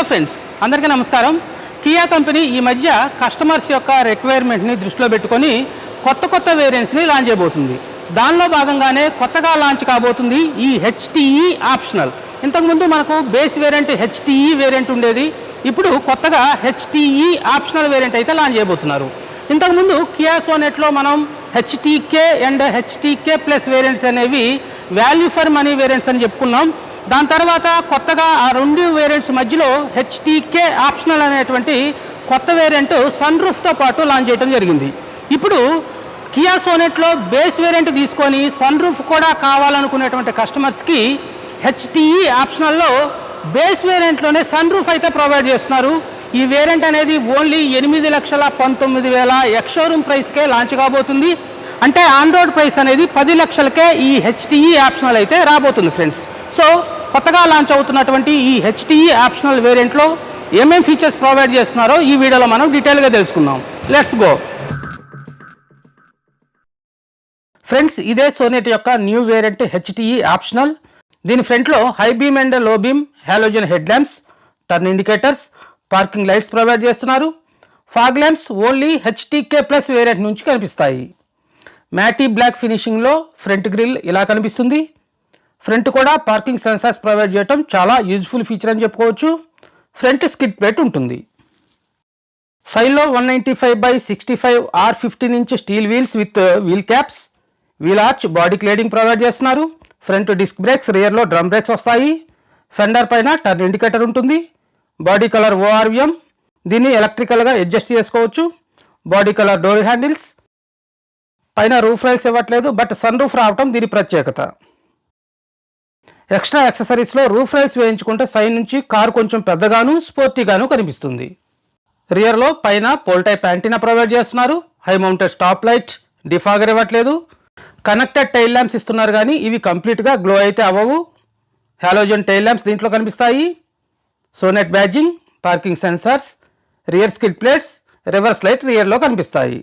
Friends, అందరికీ నమస్కారం. Kia company ఈ మధ్య కస్టమర్స్ యొక్క రిక్వైర్మెంట్ని దృష్టిలో పెట్టుకొని కొత్త వేరియంట్స్ని లాంచ్ చేయబోతుంది. దానిలో భాగంగానే కొత్తగా లాంచ్ కాబోతుంది ఈ హెచ్టీఈ ఆప్షనల్. ఇంతకుముందు మనకు బేస్ వేరియంట్ హెచ్టీఈ వేరియంట్ ఉండేది. ఇప్పుడు కొత్తగా హెచ్టీఈ ఆప్షనల్ వేరియంట్ అయితే లాంచ్ చేయబోతున్నారు. ఇంతకుముందు కియా సోనెట్లో మనం HTK and HTK plus variants అనేవి వాల్యూ ఫర్ మనీ వేరియంట్స్ అని చెప్పుకున్నాం. దాని తర్వాత కొత్తగా ఆ రెండు వేరియంట్స్ మధ్యలో హెచ్టీకే ఆప్షనల్ అనేటువంటి కొత్త వేరియంట్ సన్ రూఫ్తో పాటు లాంచ్ చేయడం జరిగింది. ఇప్పుడు కియా సోనెట్లో బేస్ వేరియంట్ తీసుకొని సన్ రూఫ్ కూడా కావాలనుకునేటువంటి కస్టమర్స్కి హెచ్టీఈ ఆప్షనల్లో బేస్ వేరియంట్లోనే సన్ రూఫ్ అయితే ప్రొవైడ్ చేస్తున్నారు. ఈ వేరియంట్ అనేది ఓన్లీ 8,19,000 ఎక్స్-షోరూమ్ ప్రైస్కే లాంచ్ కాబోతుంది. అంటే ఆన్ రోడ్ ప్రైస్ అనేది 10 లక్షలకే ఈ హెచ్టీఈ ఆప్షనల్ అయితే రాబోతుంది ఫ్రెండ్స్. సో కొత్తగా లాంచ్ అవుతున్నటువంటి ఈ హెచ్టీఈ ఆప్షనల్ వేరియంట్లో ఏమేం ఫీచర్స్ ప్రొవైడ్ చేస్తున్నారో ఈ వీడియోలో మనం డీటెయిల్గా తెలుసుకుందాం. Let's go friends. ఇదే సోనెట్ యొక్క న్యూ వేరియంట్ హెచ్టీఈ ఆప్షనల్. దీని ఫ్రంట్లో high beam and low beam halogen head lamps, turn indicators, parking lights provide చేస్తున్నారు. Fog lamps only HTK plus variant నుంచి కనిపిస్తాయి. మ్యాటీ బ్లాక్ ఫినిషింగ్లో ఫ్రంట్ గ్రిల్ ఇలా కనిపిస్తుంది. ఫ్రంట్ కూడా పార్కింగ్ సెన్సార్స్ ప్రొవైడ్ చేయడం చాలా యూజ్ఫుల్ ఫీచర్ అని చెప్పుకోవచ్చు. ఫ్రంట్ స్కిడ్ ప్లేట్ ఉంటుంది. సైడ్లో 195/65 R15 inch steel wheels with wheel caps, wheel arch, body cladding provide చేస్తున్నారు. ఫ్రంట్ డిస్క్ బ్రేక్స్, రియర్లో డ్రమ్ బ్రేక్స్ వస్తాయి. ఫెండర్ పైన టర్న్ ఇండికేటర్ ఉంటుంది. బాడీ కలర్ ORVM, దీన్ని ఎలక్ట్రికల్గా అడ్జస్ట్ చేసుకోవచ్చు. Body colour door handles. పైన రూఫ్ రైల్స్ ఇవ్వట్లేదు, బట్ సన్ రూఫ్ రావటం దీని ప్రత్యేకత. ఎక్స్ట్రా యాక్సెసరీస్లో రూఫ్ రైల్స్ వేయించుకుంటే సైడ్ నుంచి కారు కొంచెం పెద్దగాను స్పోర్టీగాను కనిపిస్తుంది. రియర్లో పైన పోల్ టైప్ యాంటీనా ప్రొవైడ్ చేస్తున్నారు. High mounted stop light, defogger ఇవ్వట్లేదు. కనెక్టెడ్ టైల్ ల్యాంప్స్ ఇస్తున్నారు కానీ ఇవి కంప్లీట్గా గ్లో అయితే అవ్వవు. హాలోజన్ టైల్ ల్యాంప్స్ దీంట్లో కనిపిస్తాయి. Sonet badging, parking sensors, rear skid plates, reverse light రియర్లో కనిపిస్తాయి.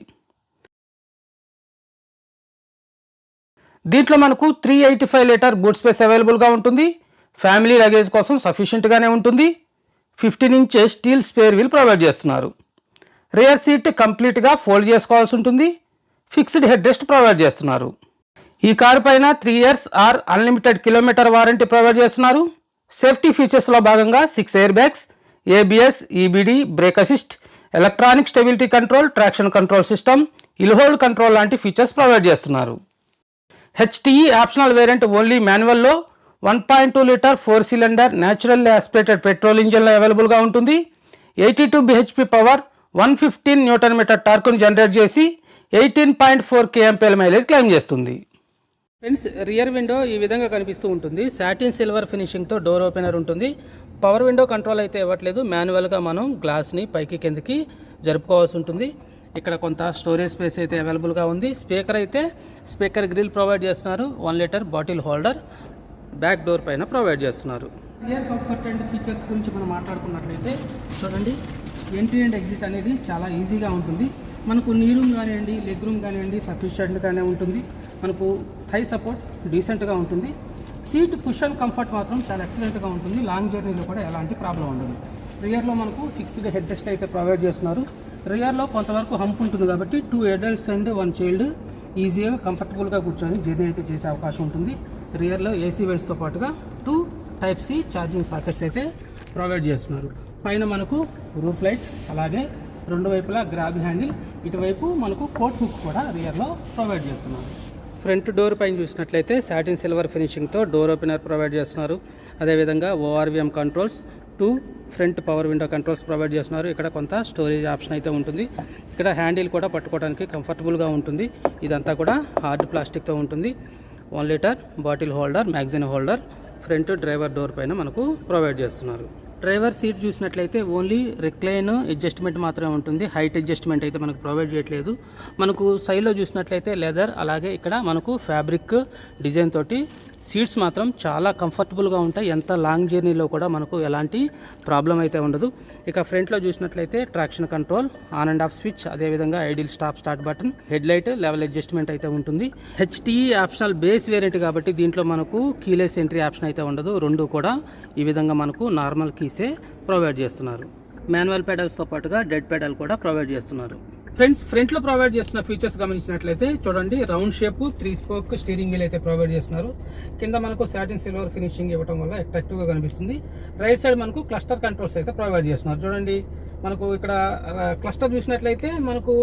దీంట్లో మనకు 385 లీటర్ బూట్ స్పేస్ అవైలబుల్గా ఉంటుంది. ఫ్యామిలీ లగేజ్ కోసం సఫిషియెంట్గానే ఉంటుంది. 15 inch steel spare wheel provide చేస్తున్నారు. రియర్ సీట్ కంప్లీట్గా ఫోల్డ్ చేసుకోవాల్సి ఉంటుంది. ఫిక్స్డ్ హెడ్ రెస్ట్ ప్రొవైడ్ చేస్తున్నారు. ఈ కారు పైన 3 years or unlimited kilometre warranty provide చేస్తున్నారు. సేఫ్టీ ఫీచర్స్లో భాగంగా 6 air bags, ABS, EBD, brake assist, electronic stability control, traction control system, hill hold control లాంటి ఫీచర్స్ ప్రొవైడ్ చేస్తున్నారు. హెచ్టీఈ ఆప్షనల్ వేరియంట్ ఓన్లీ మాన్యువల్లో 1.2 litre 4 cylinder natural aspirated petrol ఇంజిన్లో అవైలబుల్గా ఉంటుంది. 82 bhp power, 115 Nm టార్క్ను జనరేట్ చేసి 18.4 kmpl మైలేజ్ క్లెయిమ్ చేస్తుంది. Friends, rear window ఈ విధంగా కనిపిస్తూ ఉంటుంది. సాటిన్ సిల్వర్ ఫినిషింగ్తో డోర్ ఓపెనర్ ఉంటుంది. పవర్ విండో కంట్రోల్ అయితే ఇవ్వట్లేదు. మాన్యువల్గా మనం గ్లాస్ని పైకి కిందకి జరుపుకోవాల్సి ఉంటుంది. ఇక్కడ కొంత స్టోరేజ్ స్పేస్ అయితే అవైలబుల్గా ఉంది. స్పీకర్ గ్రిల్ ప్రొవైడ్ చేస్తున్నారు. 1 litre bottle holder back door పైన ప్రొవైడ్ చేస్తున్నారు. రియర్ కంఫర్ట్ అండ్ ఫీచర్స్ గురించి మనం మాట్లాడుకున్నట్లయితే చూడండి, ఎంట్రీ అండ్ ఎగ్జిట్ అనేది చాలా ఈజీగా ఉంటుంది. మనకు నీ రూమ్ కానివ్వండి, లెగ్ రూమ్ కానివ్వండి సఫిషియెంట్గానే ఉంటుంది. మనకు థై సపోర్ట్ డీసెంట్గా ఉంటుంది. సీట్ కుషన్ కంఫర్ట్ మాత్రం చాలా ఎక్సలెంట్గా ఉంటుంది. లాంగ్ జర్నీలో కూడా ఎలాంటి ప్రాబ్లం ఉండదు. రియర్లో మనకు ఫిక్స్డ్ హెడ్ రెస్ట్ అయితే ప్రొవైడ్ చేస్తున్నారు. రియర్లో కొంతవరకు హంప్ ఉంటుంది కాబట్టి 2 అడల్ట్స్ అండ్ 1 చైల్డ్ ఈజీగా కంఫర్టబుల్గా కూర్చొని జర్నీ అయితే చేసే అవకాశం ఉంటుంది. రియర్లో AC వెంట్స్తో పాటుగా 2 Type-C ఛార్జింగ్ సాకెట్స్ అయితే ప్రొవైడ్ చేస్తున్నారు. పైన మనకు రూఫ్ లైట్, అలాగే రెండు వైపులా గ్రాబ్ హ్యాండిల్, ఇటువైపు మనకు కోట్ హుక్ కూడా రియర్లో ప్రొవైడ్ చేస్తున్నారు. ఫ్రంట్ డోర్ పైన చూసినట్లయితే సాటిన్ సిల్వర్ ఫినిషింగ్తో డోర్ ఓపెనర్ ప్రొవైడ్ చేస్తున్నారు. అదేవిధంగా ORVM controls, 2 front power window controls provide చేస్తున్నారు. ఇక్కడ కొంత స్టోరేజ్ ఆప్షన్ అయితే ఉంటుంది. ఇక్కడ హ్యాండిల్ కూడా పట్టుకోవడానికి కంఫర్టబుల్గా ఉంటుంది. ఇదంతా కూడా హార్డ్ ప్లాస్టిక్తో ఉంటుంది. 1 litre bottle holder, magazine holder front driver door పైన మనకు ప్రొవైడ్ చేస్తున్నారు. డ్రైవర్ సీట్ చూసినట్లయితే ఓన్లీ రిక్లైన్ అడ్జస్ట్మెంట్ మాత్రమే ఉంటుంది. హైట్ అడ్జస్ట్మెంట్ అయితే మనకు ప్రొవైడ్ చేయట్లేదు. మనకు సైడ్లో చూసినట్లయితే లెదర్, అలాగే ఇక్కడ మనకు ఫ్యాబ్రిక్ డిజైన్ తోటి సీట్స్ మాత్రం చాలా కంఫర్టబుల్గా ఉంటాయి. ఎంత లాంగ్ జర్నీలో కూడా మనకు ఎలాంటి ప్రాబ్లం అయితే ఉండదు. ఇక ఫ్రంట్లో చూసినట్లయితే traction control, on and off switch, అదేవిధంగా idle start button, head light, level adjustment అయితే ఉంటుంది. HTE ఆప్షనల్ బేస్ వేరియంట్ కాబట్టి దీంట్లో మనకు కీలెస్ ఎంట్రీ ఆప్షన్ అయితే ఉండదు. రెండు కూడా ఈ విధంగా మనకు నార్మల్ కీసే ప్రొవైడ్ చేస్తున్నారు. మాన్యువల్ పెడల్స్తో పాటుగా డెడ్ పెడల్ కూడా ప్రొవైడ్ చేస్తున్నారు. ఫ్రెండ్స్, ఫ్రంట్లో ప్రొవైడ్ చేస్తున్న ఫీచర్స్ గమనించినట్లయితే చూడండి, round shape 3 spoke steering wheel అయితే ప్రొవైడ్ చేస్తున్నారు. కింద మనకు సాటిన్ సిల్వర్ ఫినిషింగ్ ఇవ్వడం వల్ల అట్రాక్టివ్గా కనిపిస్తుంది. రైట్ సైడ్ మనకు క్లస్టర్ కంట్రోల్స్ అయితే ప్రొవైడ్ చేస్తున్నారు. చూడండి, మనకు ఇక్కడ క్లస్టర్ చూసినట్లయితే మనకు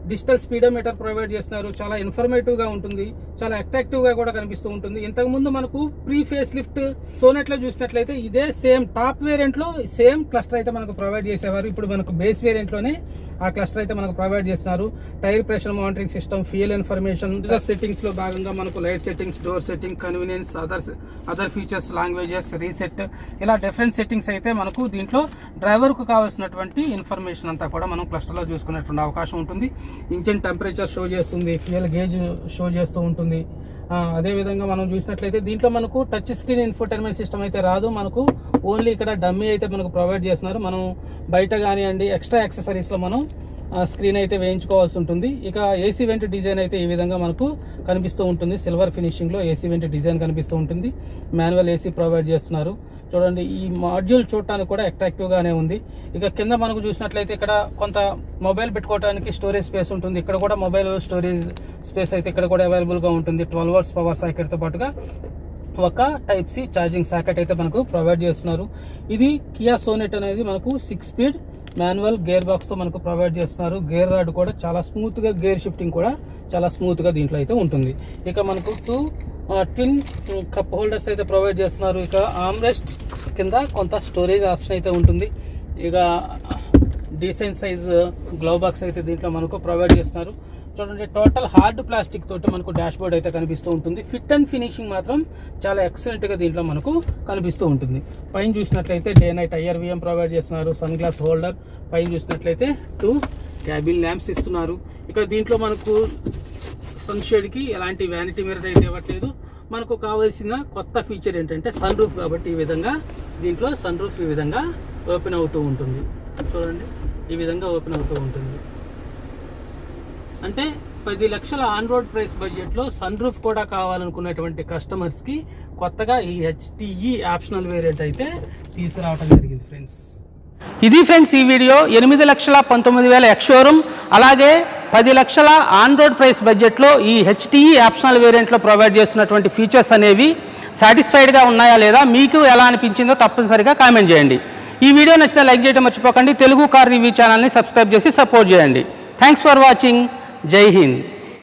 డిజిటల్ స్పీడోమీటర్ ప్రొవైడ్ చేస్తున్నారు. చాలా ఇన్ఫర్మేటివ్గా ఉంటుంది, చాలా అట్రాక్టివ్గా కూడా కనిపిస్తూ ఉంటుంది. ఇంతకుముందు మనకు ప్రీ ఫేస్ లిఫ్ట్ సోనెట్లో చూసినట్లయితే ఇదే సేమ్ టాప్ వేరియంట్లో సేమ్ క్లస్టర్ అయితే మనకు ప్రొవైడ్ చేసేవారు. ఇప్పుడు మనకు బేస్ వేరియంట్లోనే ఆ క్లస్టర్ అయితే మనకు ప్రొవైడ్ చేస్తున్నారు. Tyre pressure monitoring system, fuel information, settings లో భాగంగా మనకు light settings, door setting, convenience, other features, languages, reset, ఇలా డిఫరెంట్ సెట్టింగ్స్ అయితే మనకు దీంట్లో డ్రైవర్ కు కావాల్సినటువంటి ఇన్ఫర్మేషన్ అంతా కూడా మనం క్లస్టర్ లో చూసుకునేటువంటి అవకాశం ఉంటుంది. ఇంజిన్ టెంపరేచర్ షో చేస్తుంది, ఫ్యూయల్ గేజ్ షో చేస్తూ ఉంటుంది. అదేవిధంగా మనం చూసినట్లయితే దీంట్లో మనకు టచ్ స్క్రీన్ ఇన్ఫోటైన్మెంట్ సిస్టమ్ అయితే రాదు. మనకు ఓన్లీ ఇక్కడ డమ్మీ అయితే మనకు ప్రొవైడ్ చేస్తున్నారు. మనం బయట కానివ్వండి ఎక్స్ట్రా యాక్సెసరీస్లో మనం స్క్రీన్ అయితే వేయించుకోవాల్సి ఉంటుంది. ఇక ఏసీ వెంట్ డిజైన్ అయితే ఈ విధంగా మనకు కనిపిస్తూ ఉంటుంది. సిల్వర్ ఫినిషింగ్లో ఏసీ వెంట్ డిజైన్ కనిపిస్తూ ఉంటుంది. మాన్యువల్ ఏసీ ప్రొవైడ్ చేస్తున్నారు. చూడండి, ఈ మాడ్యూల్ చూడటానికి కూడా అట్రాక్టివ్గానే ఉంది. ఇక కింద మనకు చూసినట్లయితే ఇక్కడ కొంత మొబైల్ పెట్టుకోవడానికి స్టోరేజ్ స్పేస్ ఉంటుంది. ఇక్కడ కూడా మొబైల్ స్టోరేజ్ స్పేస్ అయితే ఇక్కడ కూడా అవైలబుల్గా ఉంటుంది. 12 volts పవర్ సాకెట్తో పాటుగా ఒక టైప్ సి ఛార్జింగ్ సాకెట్ అయితే మనకు ప్రొవైడ్ చేస్తున్నారు. ఇది కియా సోనెట్ అనేది మనకు 6 speed మాన్యువల్ గేర్ బాక్స్తో మనకు ప్రొవైడ్ చేస్తున్నారు. గేర్ రాడ్ కూడా చాలా స్మూత్గా, గేర్ షిఫ్టింగ్ కూడా చాలా స్మూత్గా దీంట్లో అయితే ఉంటుంది. ఇక మనకు 2 ట్విన్ కప్ హోల్డర్స్ అయితే ప్రొవైడ్ చేస్తున్నారు. ఇక ఆమ్రెస్ట్ కింద కొంత స్టోరేజ్ ఆప్షన్ అయితే ఉంటుంది. ఇక డీసెంట్ సైజ్ గ్లవ్ బాక్స్ అయితే దీంట్లో మనకు ప్రొవైడ్ చేస్తున్నారు. చూడండి, టోటల్ హార్డ్ ప్లాస్టిక్ తోటి మనకు డాష్ బోర్డ్ అయితే కనిపిస్తూ ఉంటుంది. ఫిట్ అండ్ ఫినిషింగ్ మాత్రం చాలా ఎక్సలెంట్గా దీంట్లో మనకు కనిపిస్తూ ఉంటుంది. పైన చూసినట్లయితే డే నైట్ IRVM ప్రొవైడ్ చేస్తున్నారు. సన్ గ్లాస్ హోల్డర్, పైన చూసినట్లయితే 2 క్యాబిన్ ల్యాంప్స్ ఇస్తున్నారు. ఇక దీంట్లో మనకు సన్షేడ్కి ఎలాంటి వ్యానిటీ మిర్రర్ అయితే ఇవ్వట్లేదు. మనకు కావాల్సిన కొత్త ఫీచర్ ఏంటంటే సన్ రూఫ్. కాబట్టి ఈ విధంగా దీంట్లో సన్ రూఫ్ ఈ విధంగా ఓపెన్ అవుతూ ఉంటుంది. చూడండి, ఈ విధంగా ఓపెన్ అవుతూ ఉంటుంది. అంటే 10 లక్షల ఆన్ రోడ్ ప్రైస్ బడ్జెట్లో సన్ రూఫ్ కూడా కావాలనుకునేటువంటి కస్టమర్స్కి కొత్తగా ఈ HTE ఆప్షనల్ వేరియంట్ అయితే తీసుకురావడం జరిగింది. ఫ్రెండ్స్, ఇది ఫ్రెండ్స్ ఈ వీడియో. 8,19,000 ఎక్స్ షోరూమ్, అలాగే 10 లక్షల ఆన్ రోడ్ ప్రైస్ బడ్జెట్లో ఈ HTE ఆప్షనల్ వేరియంట్లో ప్రొవైడ్ చేస్తున్నటువంటి ఫీచర్స్ అనేవి సాటిస్ఫైడ్గా ఉన్నాయా లేదా, మీకు ఎలా అనిపించిందో తప్పనిసరిగా కామెంట్ చేయండి. ఈ వీడియో నచ్చితే లైక్ చేయడం మర్చిపోకండి. తెలుగు కార్ రివ్యూ ఛానల్ని సబ్స్క్రైబ్ చేసి సపోర్ట్ చేయండి. Thanks for watching. జై హింద్.